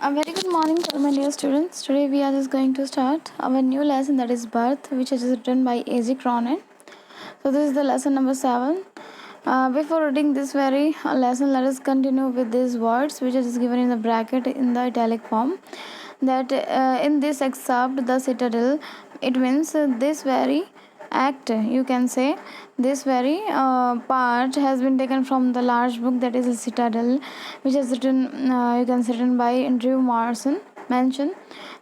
A very good morning to all my dear students. Today we are just going to start our new lesson, that is birth, which is written by A.G. Cronin. So this is the lesson number 7. Before reading this very lesson, let us continue with these words which is given in the bracket in the italic form. That in this excerpt, the citadel, it means this very act, you can say this very part has been taken from the large book, that is a citadel, which is written you can say written by Andrew Marson Mansion,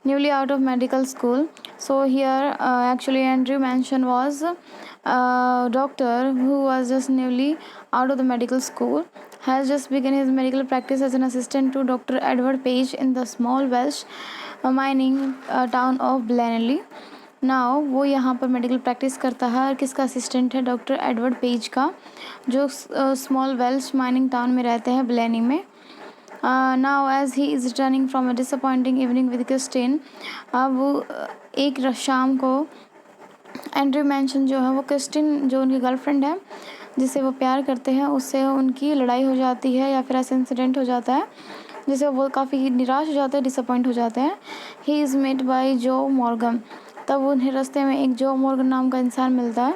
newly out of medical school. So here actually Andrew Mansion was a doctor who was just newly out of the medical school, has just begun his medical practice as an assistant to Dr. Edward Page in the small Welsh mining town of Blenheim. Now वो यहाँ पर medical practice करता है और किसका assistant है, doctor Edward page का, जो स्मॉल वेल्श माइनिंग टाउन में रहते हैं, ब्लेनी में. Now as he is returning from a disappointing evening with Christine, अब एक शाम को एंड्रयू मैंशन जो है वो क्रिस्टिन जो उनकी गर्लफ्रेंड है जिसे वो प्यार करते हैं उससे उनकी लड़ाई हो जाती है या फिर ऐसा इंसिडेंट हो जाता है जिससे वो काफ़ी निराश हो जाते हैं, डिसअपॉइंट हो जाते हैं. ही इज़ मेट बाय जो मॉर्गन, तब उन्हें रास्ते में एक जो मॉर्गन नाम का इंसान मिलता है.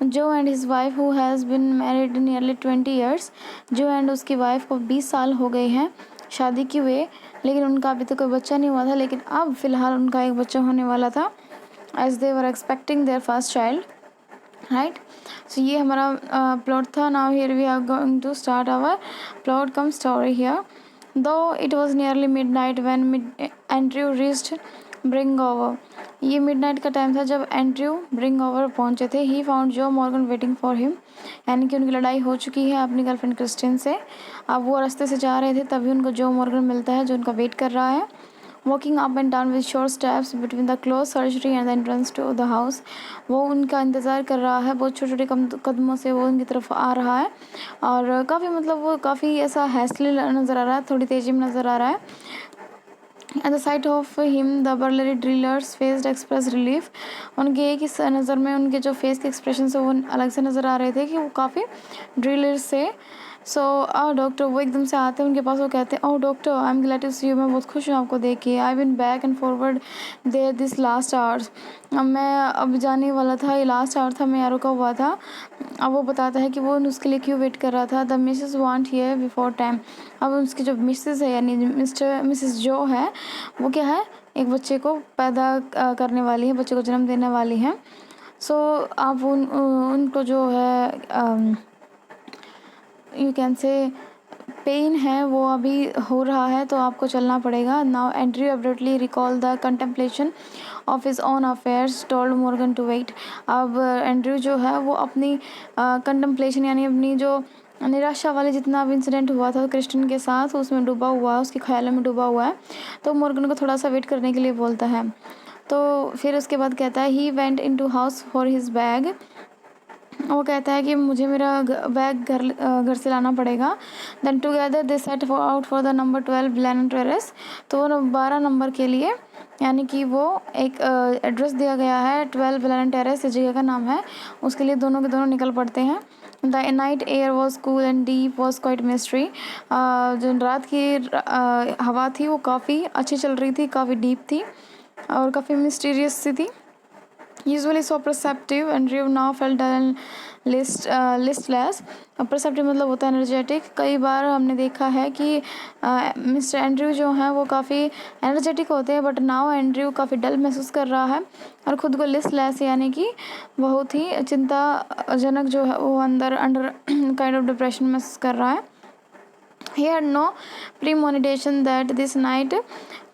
जो and his wife who has been married nearly 20 years, जो एंड उसकी वाइफ को 20 साल हो गए हैं शादी की हुए, लेकिन उनका अभी तक कोई बच्चा नहीं हुआ था, लेकिन अब फ़िलहाल उनका एक बच्चा होने वाला था, as they were expecting their first child, right. So ये हमारा प्लॉट था. Now here we are going to start our plot cum story here. Though it was nearly mid night when Andrew reached Bryngower, ये midnight का time था जब Andrew ब्रिंगओवर पहुंचे थे. He found जो मॉर्गन वेटिंग फॉर हिम, यानी कि उनकी लड़ाई हो चुकी है अपनी गर्लफ्रेंड क्रिस्टिन से. अब वो रास्ते से जा रहे थे तभी उनको जो मॉर्गन मिलता है जो उनका वेट कर रहा है. Walking up and down with short steps between the close surgery and the entrance to the house, वो उनका इंतज़ार कर रहा है, बहुत छोटे छोटे कदमों से वो उनकी तरफ आ रहा है और काफ़ी मतलब वो काफ़ी ऐसा हैसली नज़र आ रहा है, थोड़ी तेज़ी में नज़र आ रहा है. At the sight of him, the burly drillers faced expressed relief. उनके एक ही नज़र में उनके जो फेस के एक्सप्रेशन से वो अलग से नज़र आ रहे थे कि वो काफ़ी ड्रिलर्स से. सो डॉक्टर, वो एकदम से आते हैं उनके पास, वो कहते हैं, oh doctor, I am glad to see you, मैं बहुत खुश हूँ आपको देख के. I been back and forward there this last hours, अब मैं अब जाने वाला था, ये लास्ट आवर था, मैं यहाँ रुका हुआ था. अब वो बताता है कि वो उसके लिए क्यों वेट कर रहा था. The Mrs want here before time, अब उसकी जो मिसेस है यानी मिसेस जो है वो क्या है, एक बच्चे को पैदा करने वाली है, बच्चे को जन्म देने वाली है. सो आप उनको जो है यू कैन से पेन है वो अभी हो रहा है तो आपको चलना पड़ेगा. Now Andrew abruptly recall the contemplation of his own affairs told Morgan to wait. अब एंड्रयू जो है वो अपनी कंटेम्पलेशन यानी अपनी जो निराशा वाले जितना भी इंसिडेंट हुआ था क्रिस्टिन के साथ उसमें डूबा हुआ है, उसके ख्यालों में डूबा हुआ है, तो मॉर्गन को थोड़ा सा वेट करने के लिए बोलता है. तो फिर उसके बाद कहता है he went into house for his bag, वो कहता है कि मुझे मेरा बैग घर से लाना पड़ेगा. Then together they set out for the number 12 Blaen Terrace, तो 12 नंबर के लिए यानी कि वो एक एड्रेस दिया गया है 12 ब्लेन टेरेस, इस जगह का नाम है, उसके लिए दोनों के दोनों निकल पड़ते हैं. The night air was cool and deep was quite mystery, जो रात की हवा थी वो काफ़ी अच्छी चल रही थी, काफ़ी डीप थी और काफ़ी मिस्टीरियस सी थी. Usually so perceptive Andrew now felt dull and listless. Perceptive मतलब होता है एनर्जेटिक. कई बार हमने देखा है कि मिस्टर एंड्रयू जो हैं वो काफ़ी एनर्जेटिक होते हैं, बट नाउ एंड्रयू काफ़ी डल महसूस कर रहा है और ख़ुद को लिस्टलेस यानी कि बहुत ही चिंताजनक जो है वो अंदर अंडर काइंड ऑफ डिप्रेशन महसूस कर रहा है. He had no premonition that this night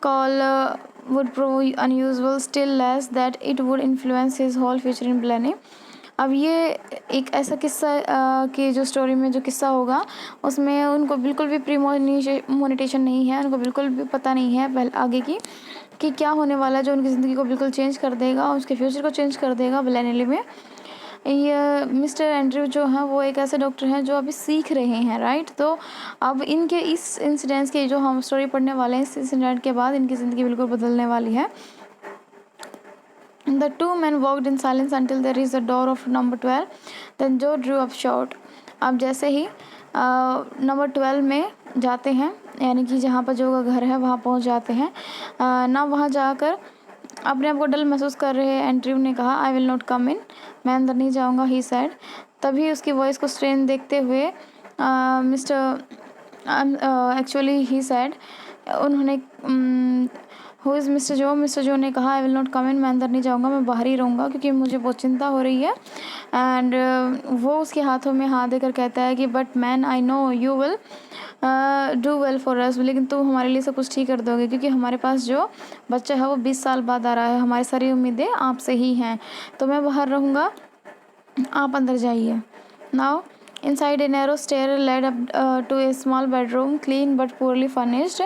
call would prove unusual, still less that it would influence his whole future in Blenheim. अब ये एक ऐसा किस्सा कि जो स्टोरी में जो किस्सा होगा उसमें उनको बिल्कुल भी प्रीमोनिटेशन नहीं है, उनको बिल्कुल भी पता नहीं है पहले आगे की कि क्या होने वाला है जो उनकी ज़िंदगी को बिल्कुल चेंज कर देगा, उसके फ्यूचर को चेंज कर देगा ब्लेनेली में. ये मिस्टर एंड्रयू जो हैं वो एक ऐसे डॉक्टर हैं जो अभी सीख रहे हैं, राइट. तो अब इनके इस इंसिडेंट्स की जो हम स्टोरी पढ़ने वाले हैं, इस इंसिडेंट के बाद इनकी ज़िंदगी बिल्कुल बदलने वाली है. The two men walked in silence until they reached the door of number 12. Then Joe drew up short. अब जैसे ही नंबर 12 में जाते हैं, यानी कि जहाँ पर जो घर है वहाँ पहुँच जाते हैं। ना वहाँ जाकर अपने आप को डल महसूस कर रहे एंड्रयू ने कहा, आई विल नॉट कम इन, मैं अंदर नहीं जाऊँगा, ही सैड। तभी उसकी वॉइस को स्ट्रेन देखते हुए मिस्टर एक्चुअली ही सैड, उन्होंने हु इज़ मिस्टर जो ने कहा, आई विल नॉट कम इन, मैं अंदर नहीं जाऊँगा, मैं बाहर ही रहूँगा क्योंकि मुझे बहुत चिंता हो रही है। एंड वो उसके हाथों में हाथ देकर कहता है कि but man I know you will do well for us, लेकिन तुम हमारे लिए सब कुछ ठीक कर दोगे क्योंकि हमारे पास जो बच्चा है वो 20 साल बाद आ रहा है, हमारी सारी उम्मीदें आपसे ही हैं, तो मैं बाहर रहूँगा, आप अंदर जाइए। Now inside a narrow stair led up to a small bedroom, clean but poorly furnished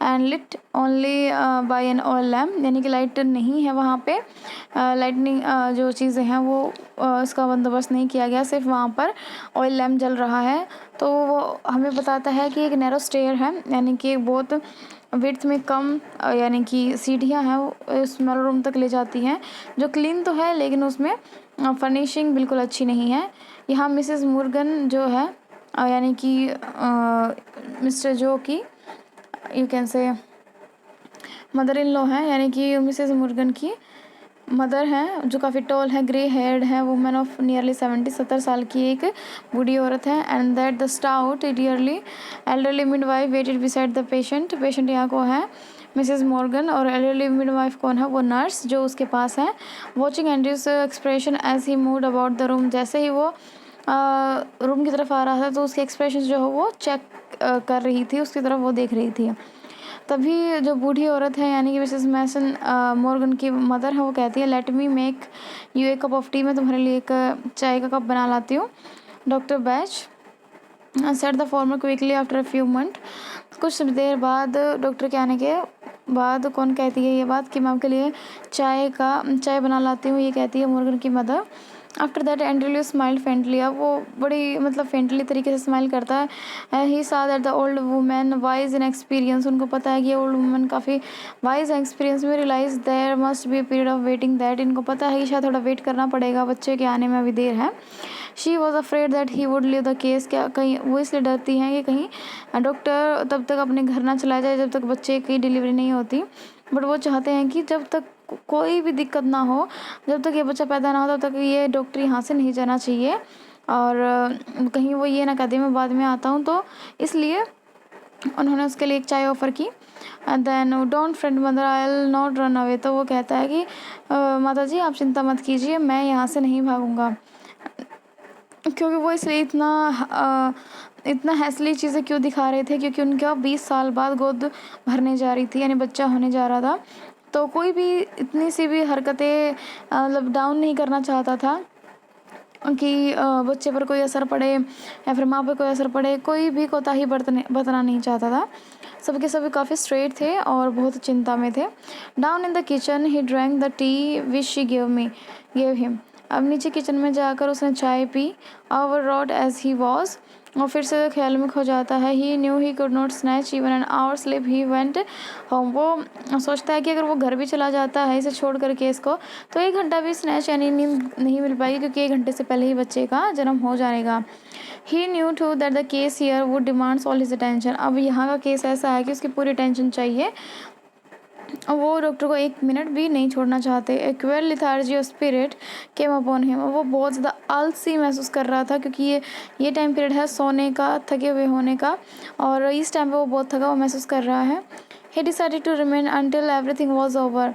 and lit only by an oil lamp, यानी कि लाइट नहीं है वहाँ पे, लाइटनिंग जो चीज़ें हैं वो उसका बंदोबस्त नहीं किया गया, सिर्फ वहाँ पर ऑयल लैम्प जल रहा है। तो वो हमें बताता है कि एक नैरो स्टेयर है, यानी कि एक बहुत विड्थ में कम, यानी कि सीढ़ियाँ हैं वो स्मॉल रूम तक ले जाती हैं, जो क्लीन तो है लेकिन उसमें फर्निशिंग बिल्कुल अच्छी नहीं है। यहाँ मिसेस मुर्गन जो है, यानी कि मिस्टर जो की यू कैन से मदर इन लॉ है, यानी कि मिसेस मुर्गन की मदर हैं, जो काफ़ी टॉल है, ग्रे हेयर्ड है, वुमेन ऑफ नियरली 70 साल की एक बूढ़ी औरत है। And that the stout dearly elderly midwife waited beside the patient, patient यहाँ को है मिसेस मॉर्गन, और एल्डरली मिडवाइफ कौन है, वो नर्स जो उसके पास है। Watching Andrew's expression as he moved about the room, जैसे ही वो रूम की तरफ आ रहा था तो उसके एक्सप्रेशन जो है वो चेक कर रही थी, उसकी तरफ वो देख रही थी। तभी जो बूढ़ी औरत है, यानी कि मिसेस मैसन मॉर्गन की मदर है, वो कहती है, let me make U A cup of T, मैं तुम्हारे लिए एक चाय का कप बना लाती हूँ। Doctor batch set the former quickly after a few month, कुछ देर बाद डॉक्टर के आने के बाद कौन कहती है ये बात कि मैं आपके लिए चाय बना लाती हूँ, ये कहती है मॉर्गन की mother. After that Andrew smile faintly, अब वो बड़ी मतलब फेंटली तरीके से स्माइल करता है। He saw that the old women wise in experience, उनको पता है कि ये ओल्ड वुमेन काफ़ी वाइज है एक्सपीरियंस में। Realise there must be period of waiting, that इनको पता है कि शायद थोड़ा वेट करना पड़ेगा, बच्चे के आने में अभी देर है। She was afraid that he would leave the case, क्या कहीं वो इसलिए डरती हैं कि कहीं डॉक्टर तब तक अपने घर ना चला जाए जब तक बच्चे की डिलीवरी नहीं होती। बट वो चाहते हैं कि जब तक कोई भी दिक्कत ना हो, जब तक ये बच्चा पैदा ना हो तब तक ये डॉक्टर यहाँ से नहीं जाना चाहिए, और कहीं वो ये ना कह दे मैं बाद में आता हूँ, तो इसलिए उन्होंने उसके लिए एक चाय ऑफ़र की। Then don't friend mother, I will not run away, तो वो कहता है कि माता जी आप चिंता मत कीजिए, मैं यहाँ से नहीं भागूंगा। क्योंकि वो इसलिए इतना हैसली चीज़ें क्यों दिखा रहे थे, क्योंकि उनका 20 साल बाद गोद भरने जा रही थी, यानी बच्चा होने जा रहा था। तो कोई भी इतनी सी भी हरकतें मतलब डाउन नहीं करना चाहता था कि बच्चे पर कोई असर पड़े या फिर माँ पर कोई असर पड़े, कोई भी कोताही बरतना नहीं चाहता था। सबके सभी काफ़ी स्ट्रेट थे और बहुत चिंता में थे। Down in the kitchen he drank the tea which she gave him, अब नीचे किचन में जाकर उसने चाय पी। Overwrought as he was, और फिर से ख्याल में खो जाता है। He knew he could not snatch even an hour sleep, he went home, वो सोचता है कि अगर वो घर भी चला जाता है इसे छोड़ कर केस को, तो 1 घंटा भी स्नैच यानी नींद नहीं मिल पाएगी, क्योंकि 1 घंटे से पहले ही बच्चे का जन्म हो जाएगा। He knew too that the case here would demands all his attention, अब यहाँ का केस ऐसा है कि उसकी पूरी अटेंशन चाहिए, वो डॉक्टर को 1 मिनट भी नहीं छोड़ना चाहते। A queer lethargy of spirit came upon him, वो बहुत ज़्यादा आलसी महसूस कर रहा था, क्योंकि ये टाइम पीरियड है सोने का, थके हुए होने का, और इस टाइम पे वो बहुत थका हुआ महसूस कर रहा है। He decided to remain until everything was over,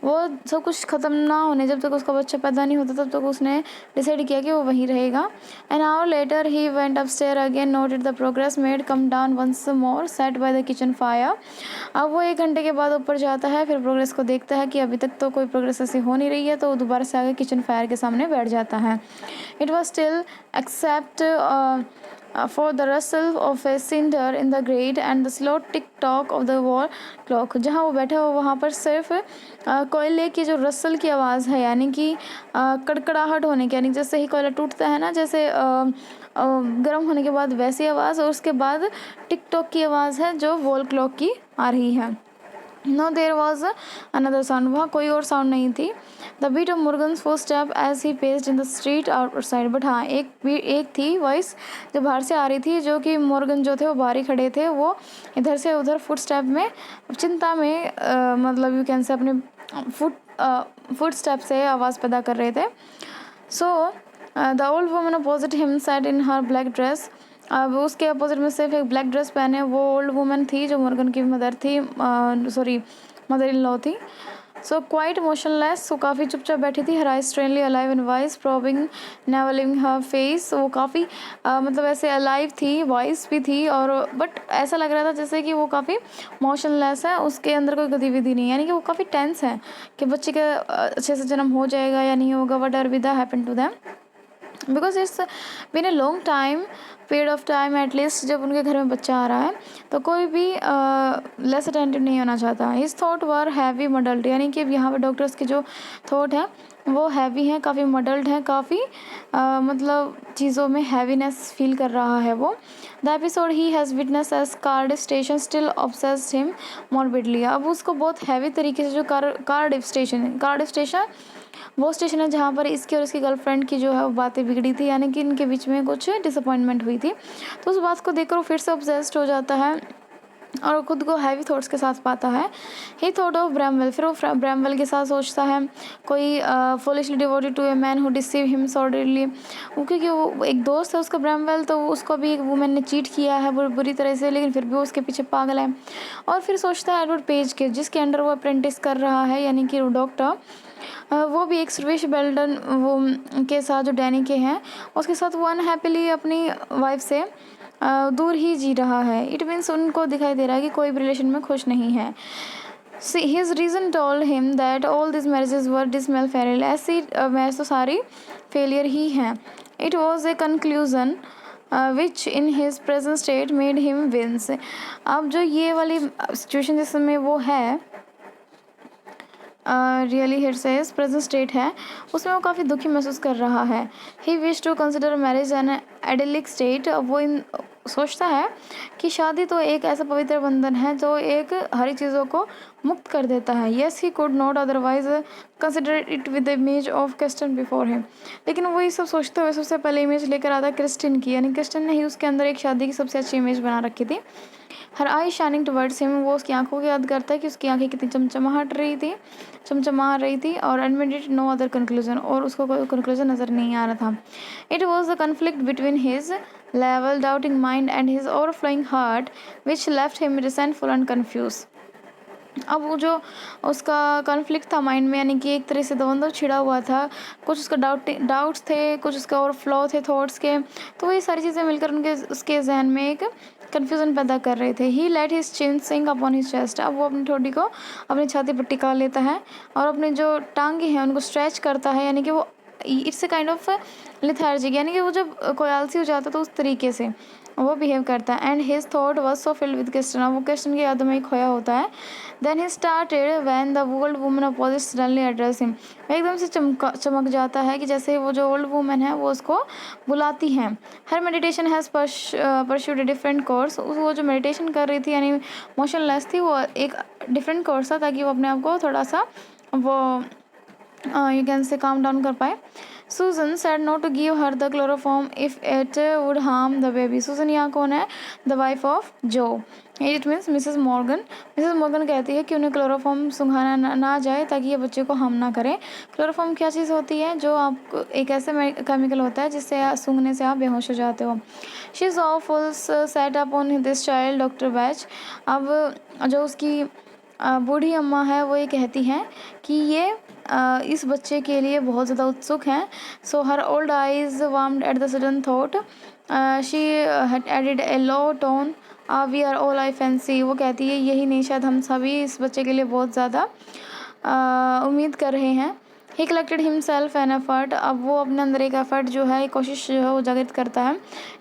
वो सब कुछ ख़त्म ना होने, जब तक उसका बच्चा पैदा नहीं होता तब तक उसने डिसाइड किया कि वो वहीं रहेगा। An hour later he went upstair again, noted the progress made, come down once more, set by the kitchen fire, अब वो 1 घंटे के बाद ऊपर जाता है, फिर प्रोग्रेस को देखता है कि अभी तक तो कोई प्रोग्रेस ऐसी हो नहीं रही है, तो वो दोबारा से आगे किचन फायर के सामने बैठ जाता है। It was still except for the rustle of a cinder in the grate and the slow tick tock of the wall clock, जहाँ वो बैठा हो वहाँ पर सिर्फ कोयले की जो रसल की आवाज़ है, यानी कि कड़कड़ाहट होने की, यानी जैसे ही कोयला टूटता है ना, जैसे गर्म होने के बाद वैसी आवाज़, और उसके बाद टिक टॉक की आवाज़ है जो वॉल क्लॉक की आ रही है। No there was another sound, वहाँ कोई और साउंड नहीं थी। The beat of Morgan's footstep as he paced in the street outside, but हाँ एक थी वॉइस जो बाहर से आ रही थी, जो कि मुर्गन जो थे वो बाहर ही खड़े थे, वो इधर से उधर फुट स्टेप में, चिंता में मतलब यू कैन से अपने फुट स्टेप से आवाज़ पैदा कर रहे थे। So the old woman opposite him sat in her black dress, अब उसके अपोजिट में सिर्फ एक ब्लैक ड्रेस पहने वो ओल्ड वुमन थी जो मुर्गन की मदर थी, सॉरी मदर इन लॉ थी। सो क्वाइट मोशनलेस, वो काफ़ी चुपचाप बैठी थी। Her eye strangely alive and voice probing never leaving her face, वो काफ़ी मतलब ऐसे अलाइव थी, वॉइस भी थी, और बट ऐसा लग रहा था जैसे कि वो काफ़ी मोशनलेस है, उसके अंदर कोई गतिविधि नहीं है, यानी कि वो काफ़ी टेंस है कि बच्चे का अच्छे से जन्म हो जाएगा या नहीं होगा, what are with a happen to them, because it's been a long time period of time at least. जब उनके घर में बच्चा आ रहा है तो कोई भी लेस अटेंटिव नहीं होना चाहता। हिज थॉट वर हैवी मडल्ड, यानी कि यहाँ पे डॉक्टर्स के जो थॉट हैं वो हैवी हैं, काफ़ी मडल्ड हैं, काफ़ी मतलब चीज़ों में हैवीनेस फील कर रहा है वो। The episode he has witness as Cardiff station still obsessed him morbidly, अब उसको बहुत हैवी तरीके से जो कार्डिफ स्टेशन वो स्टेशन है जहाँ पर इसकी और इसकी गर्लफ्रेंड की जो है वो बातें बिगड़ी थी, यानी कि इनके बीच में कुछ डिसअपॉइंटमेंट हुई थी। तो उस बात को देखकर वो फिर से ऑब्सेस्ड हो जाता है और खुद को हैवी थॉट्स के साथ पाता है। ही थॉट ऑफ ब्रैमवेल, फिर वो ब्रैमवेल के साथ सोचता है, कोई foolishly devoted to a man who deceive him sordidly, क्योंकि वो एक दोस्त है उसका ब्रैमवेल, तो उसको भी एक वुमेन ने चीट किया है बुरी तरह से, लेकिन फिर भी वो उसके पीछे पागल है। और फिर सोचता है एडवर्ड पेज के, जिसके अंडर वो अप्रेंटिस कर रहा है, यानी कि डॉक्टर, वो भी एक सर्वेश बेल्डन वो के साथ जो डैनी के हैं उसके साथ वो अनहैप्पीली अपनी वाइफ से दूर ही जी रहा है। इट मीन्स उनको दिखाई दे रहा है कि कोई भी रिलेशन में खुश नहीं है। His reason told him that all this marriages were dismal failures, ऐसी मैरिज तो सारी फेलियर ही हैं। It was a conclusion which in his present state made him wince, अब जो ये वाली सिचुएशन जिसमें वो है really hits as present state है, उसमें वो काफ़ी दुखी महसूस कर रहा है। He wish to consider marriage an idyllic state, अब वो सोचता है कि शादी तो एक ऐसा पवित्र बंधन है जो एक हरी चीज़ों को मुक्त कर देता है। Yes he could not otherwise consider it with the image of Christine before him, लेकिन वो ये सब सोचते हुए सबसे पहले इमेज लेकर आता क्रिस्टन की, यानी क्रिस्टन ने ही उसके अंदर एक शादी की सबसे अच्छी इमेज बना रखी थी। हर आई शाइनिंग टुवर्ड्स हिम, वो उसकी आंखों को याद करता है कि उसकी आंखें कितनी चमचमा रही थी और एडमिटेड नो अदर कंक्लूजन, और उसको कोई कंक्लूजन नज़र नहीं आ रहा था। It was the conflict between his level doubting mind and his overflowing heart which left him resentful and confused, अब वो जो उसका कॉन्फ्लिक्ट था माइंड में, यानी कि एक तरह से द्वंद्व छिड़ा हुआ था, कुछ उसका डाउट्स थे, कुछ उसका ओवरफ्लो थे थॉट्स के, तो ये सारी चीज़ें मिलकर उसके जहन में एक कन्फ्यूज़न पैदा कर रहे थे। ही लेट हिज चिन सिंक अपॉन हिज चेस्ट, अब वो अपनी ठोड़ी को अपनी छाती पर टिका लेता है और अपने जो टांगे हैं उनको स्ट्रेच करता है, यानी कि वो it's a kind of lethargic, यानी कि वो जब कोई आलसी हो जाता है तो उस तरीके से वो बिहेव करता है। And his thought was so filled with Christine, वो क्रिस्टन की यादों में ही खोया होता है। Then he started when the old woman opposite suddenly address him, एकदम से चमक जाता है कि जैसे वो जो ओल्ड वुमन है वो उसको बुलाती हैं। Her meditation has pursued a different course, वो जो मेडिटेशन कर रही थी यानी मोशनलेस थी, वो एक डिफरेंट कोर्स था ताकि वो अपने आप को थोड़ा सा वो यू कैन से काम डाउन कर पाए। Susan said not to give her the chloroform if it would harm the baby. Susan यहाँ कौन है? The wife of Joe. It means Mrs Morgan. Mrs Morgan कहती है कि उन्हें क्लोरोफॉर्म सुंघाना ना जाए ताकि ये बच्चे को हार्म ना करे। क्लोरोफॉर्म क्या चीज़ होती है? जो आपको एक ऐसे केमिकल होता है जिससे सूंघने से आप बेहोश हो जाते हो। She is awful set up on this child, doctor batch. अब जो उसकी बूढ़ी अम्मा है वो ये कहती हैं कि ये इस बच्चे के लिए बहुत ज़्यादा उत्सुक हैं। So her old eyes warmed at the sudden thought, she had added a low tone, we are all I fancy. वो कहती है यही नहीं, शायद हम सभी इस बच्चे के लिए बहुत ज़्यादा उम्मीद कर रहे हैं। ही कलेक्टेड हिमसेल्फ एन एफर्ट, अब वो अपने अंदर एक एफर्ट जो है, एक कोशिश जो है वो जागृत करता है।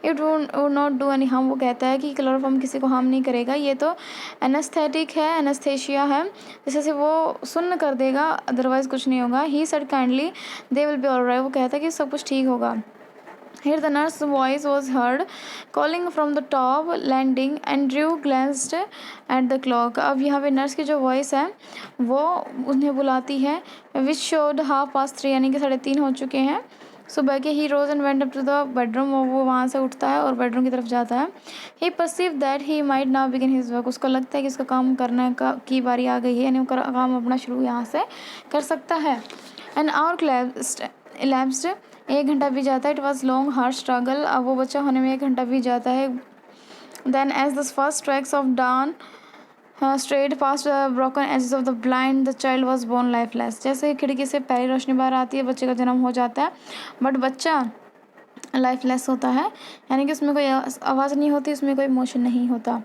It would not do any harm, वो कहता है कि क्लोरोफॉर्म किसी को हार्म नहीं करेगा, ये तो एनेस्थेटिक है, एनेस्थेशिया है, जिससे वो सुन्न कर देगा, अदरवाइज़ कुछ नहीं होगा। He said kindly they will be alright, वो कहता है कि सब कुछ ठीक होगा। Here the nurse's voice was heard calling from the top landing. Andrew glanced at the clock. अब यहाँ पे नर्स की जो वॉइस है वो उन्हें बुलाती है, विच शोड 3:30 यानी कि 3:30 हो चुके हैं सुबह के। He rose and went up to the bedroom, और वो वहाँ से उठता है और बेडरूम की तरफ जाता है। He perceive that he might now begin his work, उसको लगता है कि उसका काम करने की बारी आ गई है, यानी वो काम अपना शुरू यहाँ से कर सकता है। एन आवर elapsed, 1 घंटा भी जाता है। It was long hard struggle, अब वो बच्चा होने में 1 घंटा भी जाता है। Then as the first tracks of dawn straight past the broken edges of the blind, the child was born lifeless. जैसे खिड़की से पहली रोशनी बाहर आती है, बच्चे का जन्म हो जाता है, बट बच्चा लाइफलेस होता है, यानी कि उसमें कोई आवाज़ नहीं होती, उसमें कोई इमोशन नहीं होता।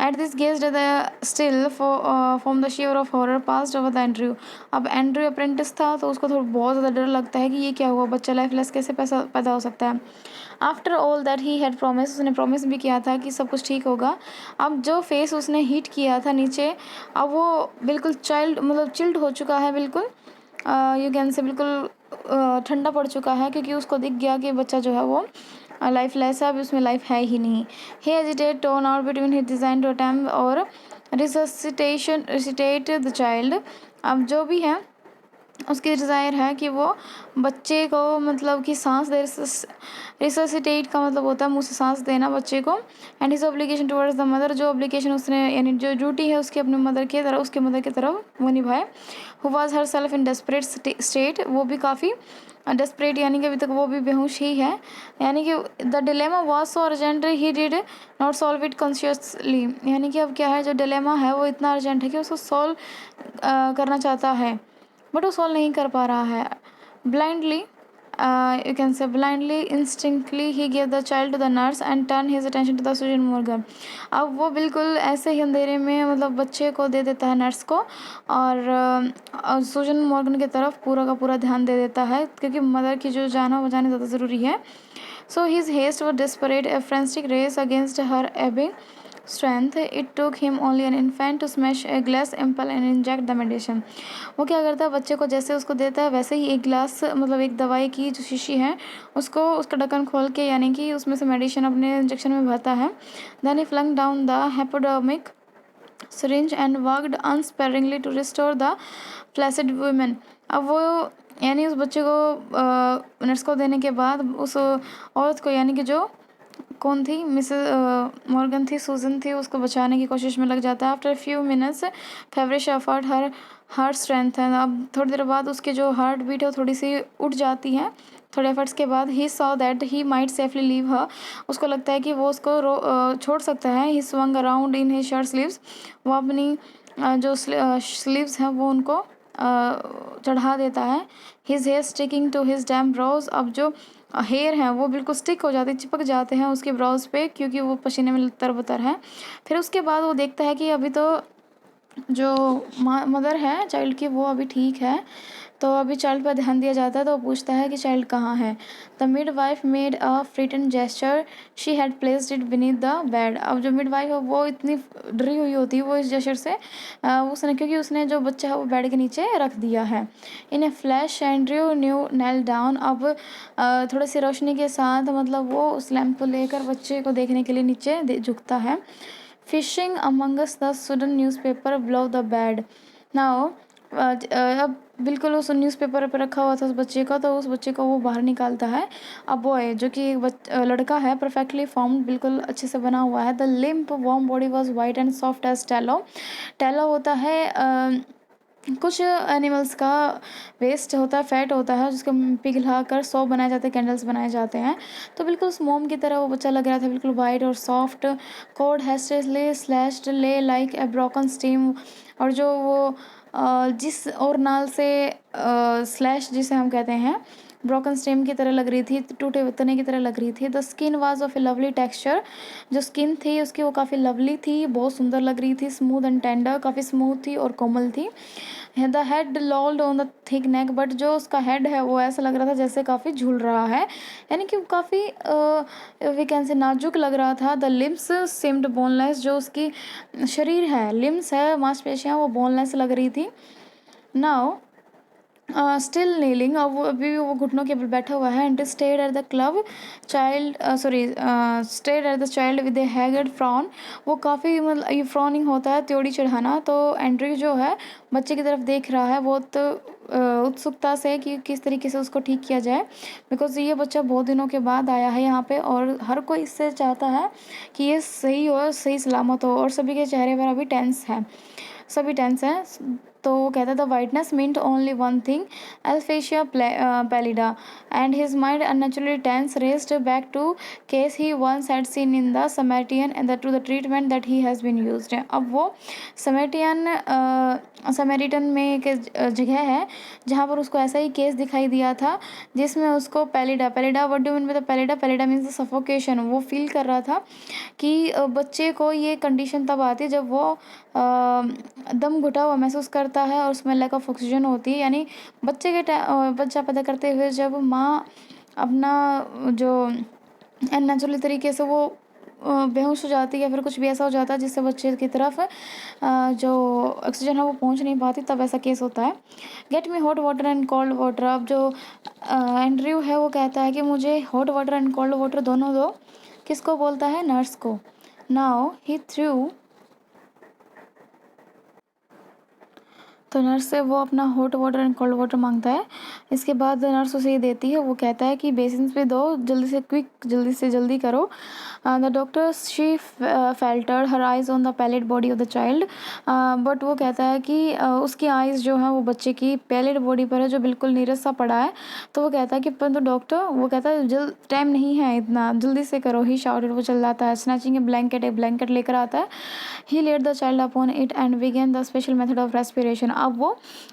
At this guest the still from the shiver of horror passed over the Andrew. अब एंड्रयू अप्रेंटिस था, तो उसको थोड़ा बहुत ज़्यादा डर लगता है कि ये क्या हुआ, बच्चा लाइफलेस कैसे पैदा हो सकता है। After all that he had promise, उसने प्रॉमिस भी किया था कि सब कुछ ठीक होगा। अब जो फेस उसने हीट किया था नीचे, अब वो बिल्कुल चिल्ड हो चुका है, बिल्कुल यू कैन से बिल्कुल ठंडा पड़ चुका है, क्योंकि उसको दिख गया कि बच्चा जो है वो लाइफलेस है, अभी उसमें लाइफ है ही नहीं। He hesitate tone out between his design to attempt और रिसिटेट द चाइल्ड। अब जो भी है उसकी डिज़ायर है कि वो बच्चे को मतलब कि सांस दे, रिससिटेट का मतलब होता है मुँह से सांस देना बच्चे को। And his obligation towards the mother, जो ऑब्लिगेशन उसने यानी जो ड्यूटी है उसकी अपने मदर की तरफ, उसके मदर की तरफ वो निभाए। Who was her self in desperate state, वो भी काफ़ी डेस्परेट, यानी कि अभी तक वो भी बेहोश ही है। यानी कि the dilemma was so urgent he did not solve it consciously, यानी कि अब क्या है, जो डिलेमा है वो इतना अर्जेंट है कि उसको सॉल्व करना चाहता है, बट वो सॉल्व नहीं कर पा रहा है। Blindly, you can say blindly instinctively he give the child to the nurse and turn his attention to the Susan Morgan. अब वो बिल्कुल ऐसे ही अंधेरे में मतलब बच्चे को दे देता है नर्स को, और सुजन मॉर्गन की तरफ पूरा का पूरा ध्यान दे देता है, क्योंकि मदर की जो जान है वो जाने ज़्यादा ज़रूरी है। सो हिज हेस्ट व desperate, a frantic race against her ebbing strength. It took him only an infant to smash a glass ample and inject the medicine. वो क्या करता है, बच्चे को जैसे उसको देता है वैसे ही एक गिलास मतलब एक दवाई की जो शीशी है उसको उसका ढक्कन खोल के यानी कि उसमें से मेडिसिन अपने इंजेक्शन में भरता है। Then he flung down the hypodermic syringe and worked unsparingly to restore the placid women. अब वो यानी उस बच्चे को नर्स को देने के बाद उस औरत को यानी कि जो कौन थी, मिसेस मॉर्गन थी, सूजन थी, उसको बचाने की कोशिश में लग जाता है। After few minutes feverish effort her heart strength है, अब थोड़ी देर बाद उसकी जो हार्ट बीट है वो थोड़ी सी उठ जाती है। थोड़े एफर्ट्स के बाद he saw that he might safely leave her, उसको लगता है कि वो उसको छोड़ सकता है। ही swung around in his shirt sleeves, वो अपनी जो स्लीव्स हैं वो उनको चढ़ा देता है। His hair sticking to his damn brows, अब जो हेयर हैं वो बिल्कुल स्टिक हो जाते, चिपक जाते हैं उसके ब्राउज पे, क्योंकि वो पसीने में तरबतर है। फिर उसके बाद वो देखता है कि अभी तो जो मदर है चाइल्ड की वो अभी ठीक है, तो अभी चाइल्ड पर ध्यान दिया जाता है। तो वो पूछता है कि चाइल्ड कहाँ है। The midwife made a frightened gesture, she had placed it beneath the bed. अब जो मिड वाइफ है वो इतनी डरी हुई होती है वो इस जेस्चर से उसने, क्योंकि उसने जो बच्चा है वो बेड के नीचे रख दिया है। In a flash Andrew knew nail down, अब थोड़ी सी रोशनी के साथ मतलब वो उस लैम्प को लेकर बच्चे को देखने के लिए नीचे झुकता है। Fishing Among Us the sudden newspaper below the bed. Now अब बिल्कुल उस न्यूज़पेपर पे रखा हुआ था उस बच्चे का, तो उस बच्चे को वो बाहर निकालता है। अब बॉय जो कि लड़का है, परफेक्टली फॉर्म्ड, बिल्कुल अच्छे से बना हुआ है। The limp warm body was white and soft as tallow. Tallow होता है कुछ एनिमल्स का वेस्ट होता है, फैट होता है, जिसको पिघला कर सोप बनाए जाते हैं, कैंडल्स बनाए जाते हैं। तो बिल्कुल उस मोम की तरह वो बच्चा लग रहा था, बिल्कुल वाइट और सॉफ्ट। कोड हेस्टेसली स्लैश्ड ले लाइक ए ब्रोकन स्टीम, और जो वो जिस और नाल से स्लैश जिसे हम कहते हैं ब्रोकन स्टेम की तरह लग रही थी, टूटे तने की तरह लग रही थी। The skin was of A lovely texture, जो स्किन थी उसकी वो काफ़ी लवली थी, बहुत सुंदर लग रही थी। स्मूथ एंड टेंडर, काफ़ी स्मूथ थी और कोमल थी। The head लॉल्ड on the thick neck, but जो उसका हेड है वो ऐसा लग रहा था जैसे काफ़ी झूल रहा है, यानी कि काफ़ी वी कैन से नाजुक लग रहा था। द लिम्स सिम्ड बोनलेस, जो उसकी शरीर है, लिम्स है, मांसपेशियाँ, वो बोनलेस लग रही थी। नाउ स्टिल नीलिंग, अब वो अभी भी वो घुटनों के बल बैठा हुआ है। And stayed at the club child, sorry, stayed at the child with A haggard frown, वो काफ़ी मतलब ये फ्रॉनिंग होता है त्योड़ी चढ़ाना। तो एंड्रयू जो है बच्चे की तरफ देख रहा है बहुत उत्सुकता से कि किस तरीके से उसको ठीक किया जाए, बिकॉज ये बच्चा बहुत दिनों के बाद आया है यहाँ पे और हर कोई इससे चाहता है कि ये सही हो, सही सलामत हो। और सभी के चेहरे पर अभी टेंस है, सभी टेंस हैं। तो वो कहता था whiteness meant only one thing, asphyxia pallida, and his mind unnaturally tense raced back to case he once had seen in the Samaritan and to the treatment that he has been used. अब वो Samaritan में एक जगह है जहाँ पर उसको ऐसा ही केस दिखाई दिया था जिसमें उसको pallida what do mean by the pallida means the suffocation. वो फील कर रहा था कि बच्चे को ये कंडीशन तब आती है जब वो दम घुटा हुआ महसूस करता है और उसमें लैक ऑफ ऑक्सीजन होती है। यानी बच्चा पैदा करते हुए जब माँ अपना जो नेचुरली तरीके से वो बेहोश हो जाती है या फिर कुछ भी ऐसा हो जाता है जिससे बच्चे की तरफ जो ऑक्सीजन है वो पहुंच नहीं पाती, तब ऐसा केस होता है। Get me hot water and cold water. अब जो एंड्रयू है वो कहता है कि मुझे hot water and cold water दोनों दो। किसको बोलता है? नर्स को। नाउ ही थ्रू, तो नर्स से वो अपना hot water and cold water मांगता है। इसके बाद नर्स उसे ये देती है। वो कहता है कि बेसिन पे दो, जल्दी से क्विक, जल्दी से जल्दी करो। The doctor she faltered her eyes on the pallid body of the child, but वो कहता है कि उसकी आइज़ जो है वो बच्चे की पैलेट बॉडी पर है जो बिल्कुल नीरस सा पड़ा है। तो वो कहता है कि परंतु डॉक्टर, वो कहता है जल्द, टाइम नहीं है इतना, जल्दी से करो। ही शाउटेड, वो चिल्लाता है। स्नैचिंग ए ब्लैंकेट, एक ब्लैंकेट लेकर आता है। He laid the child upon it and began the special method of respiration. अब वो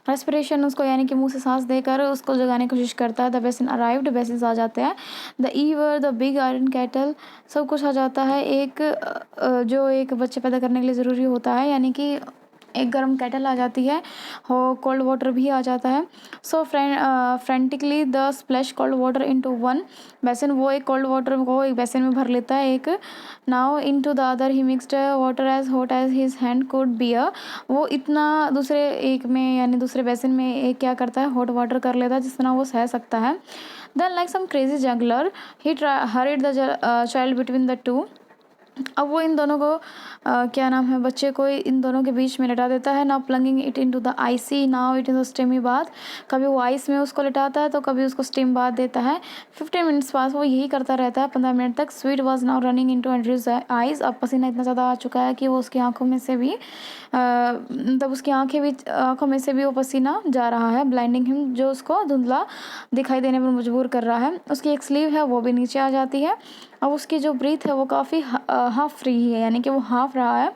रेस्पिरेशन उसको यानी कि मुंह से सांस देकर उसको जगाने की कोशिश करता है। द बेसिन अराइव्ड, बेसिन आ जाते हैं। The ईवर, the big iron cattle, सब कुछ आ जाता है। एक जो एक बच्चे पैदा करने के लिए ज़रूरी होता है, यानी कि एक गर्म केटल आ जाती है, हो कोल्ड वाटर भी आ जाता है। So frantically the splash cold water into one basin, वो एक कोल्ड वाटर को एक बेसिन में भर लेता है एक। Now into the other he mixed water as hot as his hand could bear, वो इतना दूसरे एक में यानी दूसरे बेसिन में एक क्या करता है, हॉट वाटर कर लेता है जितना वो सह सकता है। Then like some crazy juggler he hurried the child between the two. अब वो इन दोनों को क्या नाम है, बच्चे को इन दोनों के बीच में लिटा देता है। Now plunging it into the icy, now it is the steamy bath, कभी वो आइस में उसको लिटाता है तो कभी उसको स्टीम बाथ देता है। 15 मिनट्स बाद वो यही करता रहता है, 15 मिनट तक। Sweet was now running into Andrews eyes, अब पसीना इतना ज़्यादा आ चुका है कि वो उसकी आंखों में से भी तब उसकी आंखों में से भी वो पसीना जा रहा है, ब्लाइंडिंग हिम, जो उसको धुंधला दिखाई देने पर मजबूर कर रहा है। उसकी एक स्लीव है वो भी नीचे आ जाती है। अब उसकी जो ब्रीथ है वो काफ़ी हाफ फ्री है, यानी कि वो हाफ रहा है।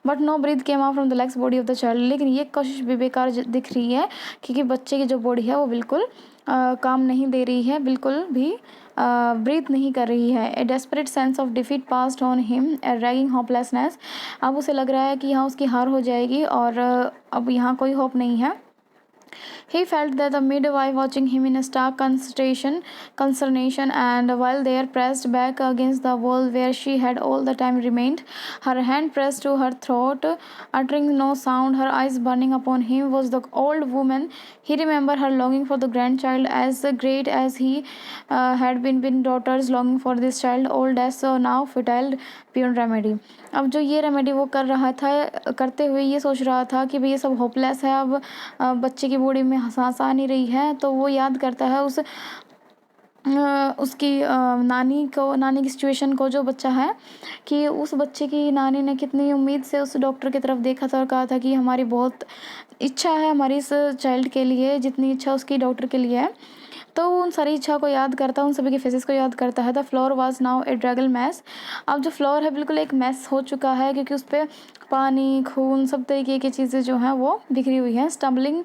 But no breath came out from the legs body of the child, लेकिन ये कोशिश भी बेकार दिख रही है क्योंकि बच्चे की जो बॉडी है वो बिल्कुल काम नहीं दे रही है, बिल्कुल भी ब्रीथ नहीं कर रही है। A desperate sense of defeat passed on him, a raging hopelessness, अब उसे लग रहा है कि यहाँ उसकी हार हो जाएगी और अब यहाँ कोई होप नहीं है। He felt that the midwife watching him in a stark consternation, and while they pressed back against the wall where she had all the time remained, her hand pressed to her throat, uttering no sound, her eyes burning upon him, was the old woman. He remembered her longing for the grandchild as great as he had been daughter's longing for this child, old as so now futile beyond remedy. अब जो ये remedy वो कर रहा था, करते हुए ये सोच रहा था कि भाई ये सब होपलेस है, अब बच्चे की बॉडी में सांस आ नहीं रही है, तो वो याद करता है उसकी नानी की सिचुएशन को, जो बच्चा है, कि उस बच्चे की नानी ने कितनी उम्मीद से उस डॉक्टर की तरफ देखा था और कहा था कि हमारी बहुत इच्छा है हमारी इस चाइल्ड के लिए जितनी इच्छा उसकी डॉक्टर के लिए है। तो उन सारी इच्छा को याद करता है, उन सभी के फेसेस को याद करता है। The floor was now a draggled mess, अब जो फ्लोर है बिल्कुल एक मैस हो चुका है क्योंकि उस पर पानी, खून, सब तरीके की चीज़ें जो हैं वो बिखरी हुई हैं। Stumbling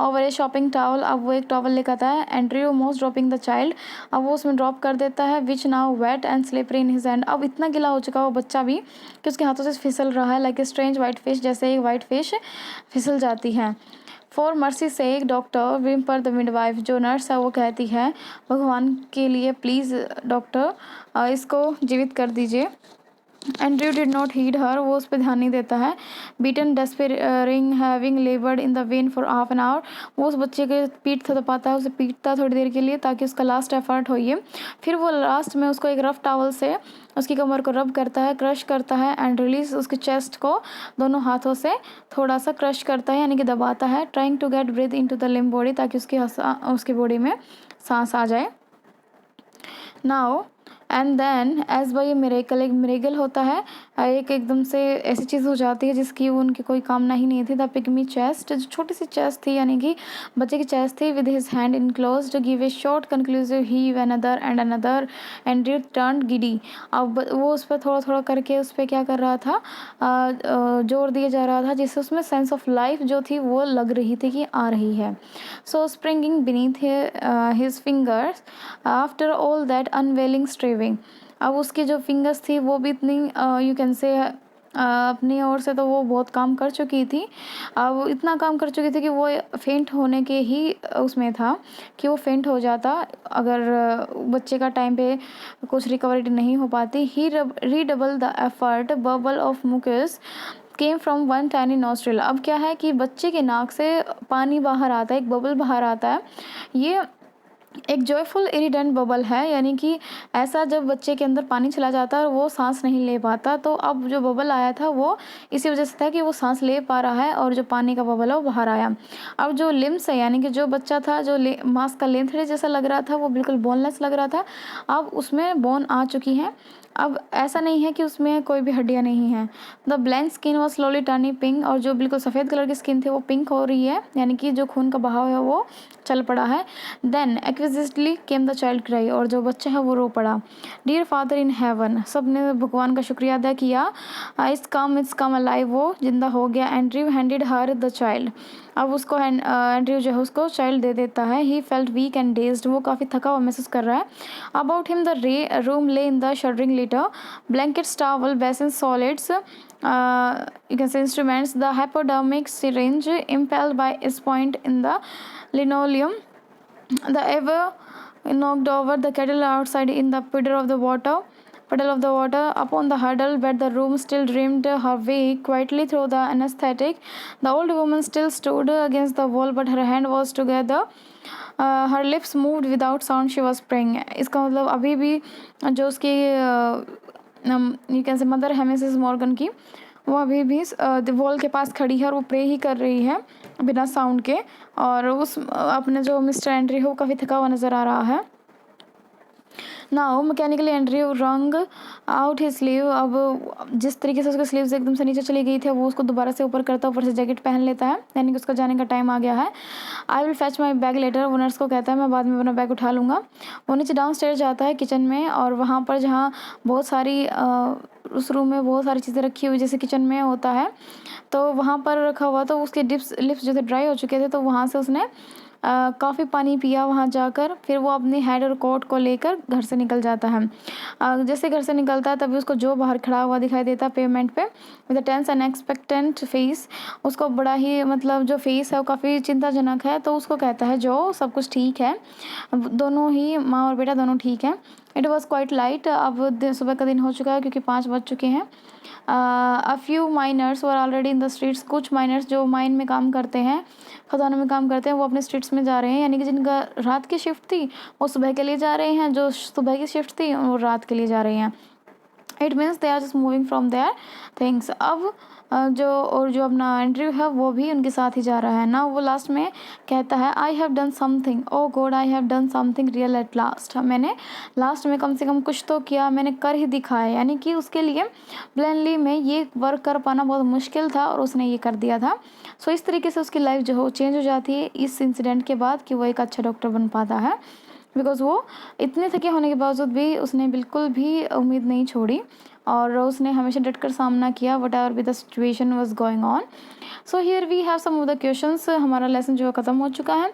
over a shopping towel, अब वो एक टॉवल लेकर आता है। Andrew most dropping the child, अब वो उसमें ड्रॉप कर देता है। Which now wet and slippery in his hand, अब इतना गिला हो चुका है वो बच्चा भी कि उसके हाथों से फिसल रहा है, like a strange white fish, जैसे एक वाइट फिश फिसल जाती है। फॉर मर्सी से एक डॉक्टर विम पर द मिडवाइफ, जो नर्स है वो कहती है भगवान के लिए प्लीज़ डॉक्टर इसको जीवित कर दीजिए। Andrew did not heed her, वो उस पर ध्यान नहीं देता है. Beaten despairing having laboured in the vain for half an hour, वो उस बच्चे के पीठ थपथपाता है, उसे पीटता थोड़ी देर के लिए ताकि उसका लास्ट एफर्ट हो ये. फिर वो लास्ट में उसको एक रफ टॉवल से उसकी कमर को रब करता है, क्रश करता है एंड रिलीज उसके चेस्ट को दोनों हाथों से थोड़ा सा क्रश करता है यानी कि दबाता है, trying to get breath into the limb body, ताकि उसकी बॉडी में सांस आ जाए. Now and then as by miracle, एक मिरेकल होता है, एक एकदम से ऐसी चीज़ हो जाती है जिसकी वो उनकी कोई कामना ही नहीं थी. द पिग्मी चेस्ट, जो छोटी सी चेस्ट थी यानी कि बच्चे की चेस्ट थी, with his hand in close to give a short conclusive heave another and another and turn giddy. अब वो उस पर थोड़ा थोड़ा करके उस पर क्या कर रहा था, जोर दिया जा रहा था, जिससे उसमें सेंस ऑफ लाइफ जो थी वो लग रही थी कि आ रही है. So springing beneath his fingers after all that unavailing striving. अब उसकी जो फिंगर्स थी वो भी इतनी यू कैन से अपनी ओर से तो वो बहुत काम कर चुकी थी. अब इतना काम कर चुकी थी कि वो फेंट होने के ही उसमें था कि वो फेंट हो जाता अगर बच्चे का टाइम पे कुछ रिकवरी नहीं हो पाती. He redoubled the effort, bubble of mucus came from one tiny nostril. अब क्या है कि बच्चे के नाक से पानी बाहर आता है, एक बबल बाहर आता है. ये एक जॉयफुल इरिडेंट बबल है, यानी कि ऐसा जब बच्चे के अंदर पानी चला जाता है और वो सांस नहीं ले पाता, तो अब जो बबल आया था वो इसी वजह से था कि वो सांस ले पा रहा है और जो पानी का बबल है वो बाहर आया. अब जो लिम्स है यानी कि जो बच्चा था जो मांस का लेंथड़े जैसा लग रहा था वो बिल्कुल बोनलेस लग रहा था. अब उसमें बोन आ चुकी है. अब ऐसा नहीं है कि उसमें कोई भी हड्डियाँ नहीं हैं. The blank skin was slowly turning pink, और जो बिल्कुल सफ़ेद कलर की स्किन थी वो पिंक हो रही है, यानी कि जो खून का बहाव है वो चल पड़ा है. Then exquisitely came the child cry, और जो बच्चा है वो रो पड़ा. डियर फादर इन हेवन, सब ने भगवान का शुक्रिया अदा किया. इट्स कम अलाइव, वो जिंदा हो गया. Andrew handed her the child. अब उसको एंड्रयू जो है उसको चाइल्ड दे देता है. He felt weak and dazed, वो काफ़ी थका हुआ महसूस कर रहा है. अबाउट हिम द रूम ले in the shuddering litre, blankets, towel, basins, solids, you can say instruments, the hypodermic syringe impaled by its point in the linoleum, the ever knocked over the kettle outside in the puddle of the water upon the huddle bed. The room still dreamed her way quietly through the anesthetic. The old woman still stood against the wall, but her hand was together. Her lips moved without sound. She was praying. इसका मतलब अभी भी जो उसकी you can से mother है Mrs Morgan की, वो अभी भी वॉल के पास खड़ी है और वो प्रे ही कर रही है बिना साउंड के. और उस अपने जो मिस्टर एंड्री है वो काफ़ी थका हुआ नज़र आ रहा है. नाउ मैकेनिकली एंड्रयू रंग आउट हिज स्लीव. अब जिस तरीके से उसके स्लीव्स एकदम से नीचे चली गई थी वो उसको दोबारा से ऊपर करता, ऊपर से जैकेट पहन लेता है, यानी कि उसका जाने का टाइम आ गया है. I will fetch my bag later, वो नर्स को कहता है मैं बाद में अपना बैग उठा लूँगा. वो नीचे डाउन स्टेयर जाता है किचन में, और वहाँ पर जहाँ बहुत सारी उस रूम में बहुत सारी चीज़ें रखी हुई जैसे किचन में होता है, तो वहाँ पर रखा हुआ, तो उसके लिप्स जो थे ड्राई हो चुके थे, तो वहाँ से उसने काफ़ी पानी पिया वहाँ जाकर. फिर वो अपनी हेड और कोट को लेकर घर से निकल जाता है. जैसे घर से निकलता है तभी उसको जो बाहर खड़ा हुआ दिखाई देता पेमेंट पे, with a tense and expectant face. उसको बड़ा ही मतलब जो फेस है वो काफ़ी चिंताजनक है. तो उसको कहता है जो सब कुछ ठीक है, दोनों ही माँ और बेटा दोनों ठीक हैं. इट वॉज क्वाइट लाइट, अब सुबह का दिन हो चुका है क्योंकि 5 बज चुके हैं. A few miners were already in the streets, कुछ माइनर्स जो माइन में काम करते हैं, खदानों में काम करते हैं, वो अपने स्ट्रीट्स में जा रहे हैं, यानी कि जिनका रात की शिफ्ट थी वो सुबह के लिए जा रहे हैं, जो सुबह की शिफ्ट थी वो रात के लिए जा रहे हैं. It means they are just moving from their things. अब जो अपना एंड्रयू है वो भी उनके साथ ही जा रहा है ना. वो लास्ट में कहता है I have done something, oh God I have done something real at last. मैंने लास्ट में कम से कम कुछ तो किया, मैंने कर ही दिखाया, यानी कि उसके लिए ब्लेनली में ये वर्क कर पाना बहुत मुश्किल था और उसने ये कर दिया था. सो इस तरीके से उसकी लाइफ जो हो चेंज हो जाती है इस इंसिडेंट के बाद, कि वो एक अच्छा डॉक्टर बन पाता है. बिकॉज़ वो इतने थके होने के बावजूद भी उसने बिल्कुल भी उम्मीद नहीं छोड़ी और उसने हमेशा डटकर सामना किया whatever be the situation was going on. So here we have some of the questions. हमारा लेसन जो ख़त्म हो चुका है.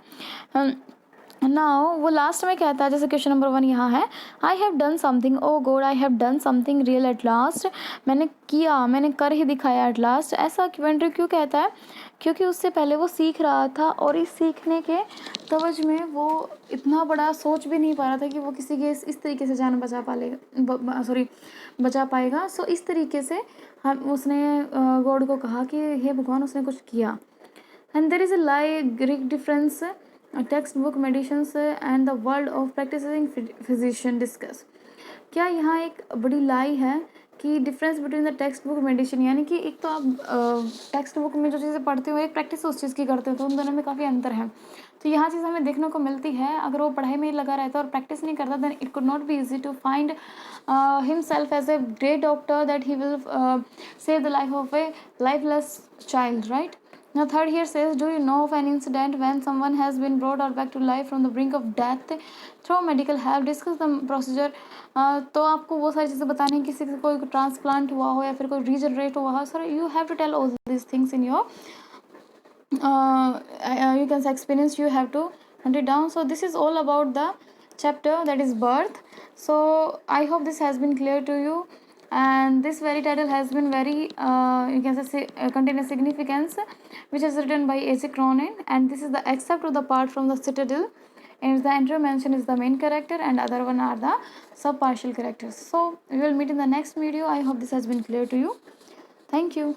नाउ वो लास्ट में कहता है, जैसे क्वेश्चन नंबर 1 यहाँ है, I have done something, oh God I have done something real at last, मैंने किया, मैंने कर ही दिखाया एट लास्ट। ऐसा वेंड्री क्यों कहता है? क्योंकि उससे पहले वो सीख रहा था और इस सीखने के तवज में वो इतना बड़ा सोच भी नहीं पा रहा था कि वो किसी के इस तरीके से जान बचा पालेगा, सॉरी बचा पाएगा। सो इस तरीके से हम उसने गॉड को कहा कि हे भगवान, उसने कुछ किया। And there is a great difference, textbook medicines and the world of practicing physician discuss। क्या यहाँ एक बड़ी लाई है कि difference between the text book medicine, यानी कि एक तो आप टेक्स्ट बुक में जो चीज़ें पढ़ते हो, एक प्रैक्टिस उस चीज़ की करते हो, तो उन दोनों में काफ़ी अंतर है। तो यहाँ चीज़ हमें देखने को मिलती है, अगर वो पढ़ाई में ही लगा रहता और प्रैक्टिस नहीं करता, then it could not be easy to find himself as a great doctor that he will save the life of a lifeless child, right. Now third here says, do you know of an incident when someone has been brought or back to life from the brink of death through medical help? Discuss the procedure। तो आपको वो सारी चीज़ें बतानी है, किसी को कोई ट्रांसप्लांट हुआ हो या फिर कोई रीजनरेट हुआ हो, sir you have to tell all these things in your you can say experience, you have to hunt it down। So this is all about the chapter that is birth। So I hope this has been clear to you, and this very title has been very you can say contain a significance, which is written by A.C. Cronin, and this is the excerpt of the part from the Citadel, and the entry mention is the main character and other one are the sub partial characters। So we will meet in the next video. I hope this has been clear to you. Thank you.